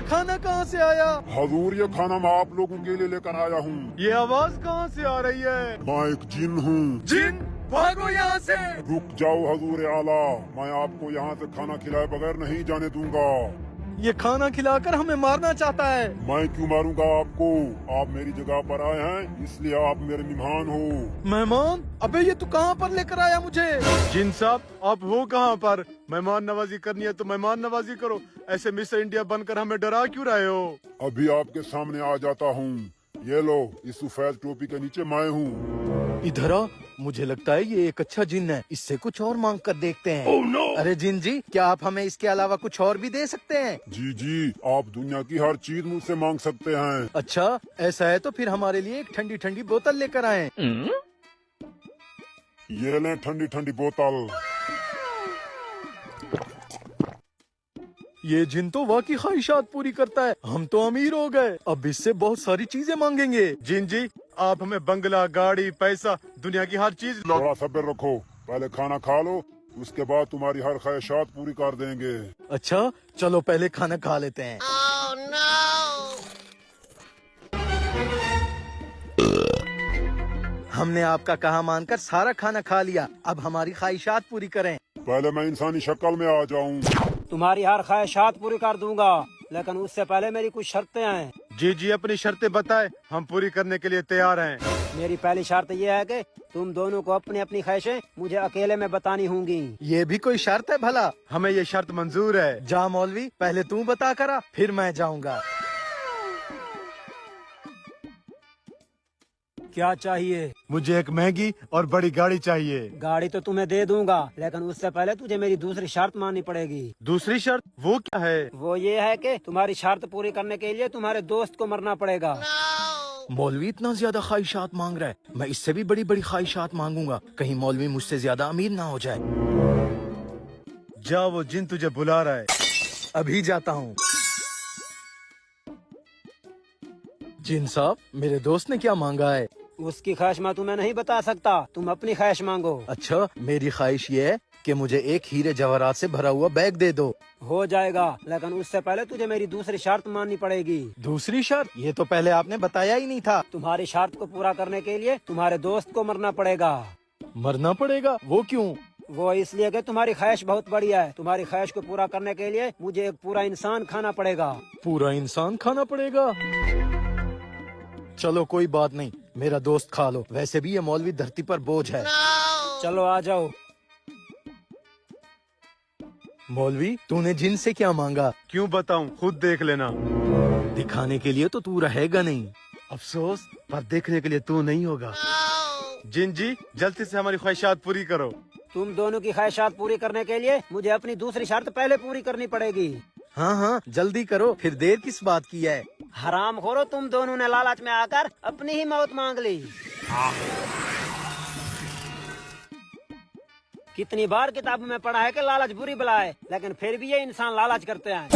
खाना कहाँ से आया? हजूर, ये खाना मैं आप लोगों के लिए लेकर आया हूँ। ये आवाज कहाँ से आ रही है? मैं एक जिन हूँ। जिन, भागो यहाँ से। रुक जाओ हजूर आला, मैं आपको यहाँ से खाना खिलाए बगैर नहीं जाने दूंगा। ये खाना खिलाकर हमें मारना चाहता है। मैं क्यों मारूंगा आपको? आप मेरी जगह पर आए हैं, इसलिए आप मेरे मेहमान हो। मेहमान? अबे ये तू कहाँ पर लेकर आया मुझे? जिन साहब, आप हो कहाँ पर? मेहमान नवाजी करनी है तो मेहमान नवाजी करो, ऐसे मिस्टर इंडिया बनकर हमें डरा क्यों रहे हो? अभी आपके सामने आ जाता हूँ। ये लो, इस सफेद टोपी के नीचे मैं हूँ। इधर आ, मुझे लगता है ये एक अच्छा जिन है, इससे कुछ और मांग कर देखते हैं। Oh, no! अरे जिन जी, क्या आप हमें इसके अलावा कुछ और भी दे सकते हैं? जी जी, आप दुनिया की हर चीज मुझसे मांग सकते हैं। अच्छा, ऐसा है तो फिर हमारे लिए एक ठंडी ठंडी बोतल लेकर आए। ये लें ठंडी ठंडी बोतल। ये जिन तो वाकई ख्वाहिशात पूरी करता है। हम तो अमीर हो गए, अब इससे बहुत सारी चीजें मांगेंगे। जिन जी, आप हमें बंगला, गाड़ी, पैसा, दुनिया की हर चीज। थोड़ा सब्र रखो, पहले खाना खा लो, उसके बाद तुम्हारी हर ख्वाहिशात पूरी कर देंगे। अच्छा, चलो पहले खाना खा लेते हैं। हमने आपका कहा मानकर सारा खाना खा लिया, अब हमारी ख्वाहिशात पूरी करें। पहले मैं इंसानी शक्ल में आ जाऊं। तुम्हारी हर ख्वाहिशात पूरी कर दूंगा, लेकिन उससे पहले मेरी कुछ शर्तें हैं। जी जी, अपनी शर्तें बताएं, हम पूरी करने के लिए तैयार हैं। मेरी पहली शर्त यह है कि तुम दोनों को अपनी अपनी ख्वाहिशें मुझे अकेले में बतानी होंगी। ये भी कोई शर्त है भला? हमें ये शर्त मंजूर है। जा मौलवी, पहले तू बता करा, फिर मैं जाऊंगा। क्या चाहिए? मुझे एक महंगी और बड़ी गाड़ी चाहिए। गाड़ी तो तुम्हें दे दूंगा, लेकिन उससे पहले तुझे मेरी दूसरी शर्त माननी पड़ेगी। दूसरी शर्त? वो क्या है? वो ये है कि तुम्हारी शर्त पूरी करने के लिए तुम्हारे दोस्त को मरना पड़ेगा। मौलवी इतना ज्यादा ख्वाहिशात मांग रहा है, मैं इससे भी बड़ी बड़ी ख्वाहिशात मांगूंगा, कहीं मौलवी मुझसे ज्यादा अमीर ना हो जाए। जा, वो जिन तुझे बुला रहा है। अभी जाता हूँ। जिन साहब, मेरे दोस्त ने क्या मांगा है? उसकी ख्वाहिश मैं तुम्हें नहीं बता सकता, तुम अपनी ख्वाहिश मांगो। अच्छा, मेरी ख्वाहिश ये है कि मुझे एक हीरे जवाहरात से भरा हुआ बैग दे दो। हो जाएगा, लेकिन उससे पहले तुझे मेरी दूसरी शर्त माननी पड़ेगी। दूसरी शर्त? ये तो पहले आपने बताया ही नहीं था। तुम्हारी शर्त को पूरा करने के लिए तुम्हारे दोस्त को मरना पड़ेगा। मरना पड़ेगा? वो क्यों? वो इसलिए कि तुम्हारी ख्वाहिश बहुत बड़ी है। तुम्हारी ख्वाहिश को पूरा करने के लिए मुझे एक पूरा इंसान खाना पड़ेगा। पूरा इंसान खाना पड़ेगा? चलो कोई बात नहीं, मेरा दोस्त खा लो, वैसे भी ये मौलवी धरती पर बोझ है। चलो आ जाओ। मौलवी, तूने जिन से क्या मांगा? क्यों बताऊं, खुद देख लेना। दिखाने के लिए तो तू रहेगा नहीं, अफसोस, पर देखने के लिए तू नहीं होगा। जिन जी, जल्दी से हमारी ख्वाहिशात पूरी करो। तुम दोनों की ख्वाहिशात पूरी करने के लिए मुझे अपनी दूसरी शर्त पहले पूरी करनी पड़ेगी। हाँ हाँ, जल्दी करो, फिर देर किस बात की है? हराम खोरो, तुम दोनों ने लालच में आकर अपनी ही मौत मांग ली। कितनी बार किताब में पढ़ा है कि लालच बुरी बला है, लेकिन फिर भी ये इंसान लालच करते हैं।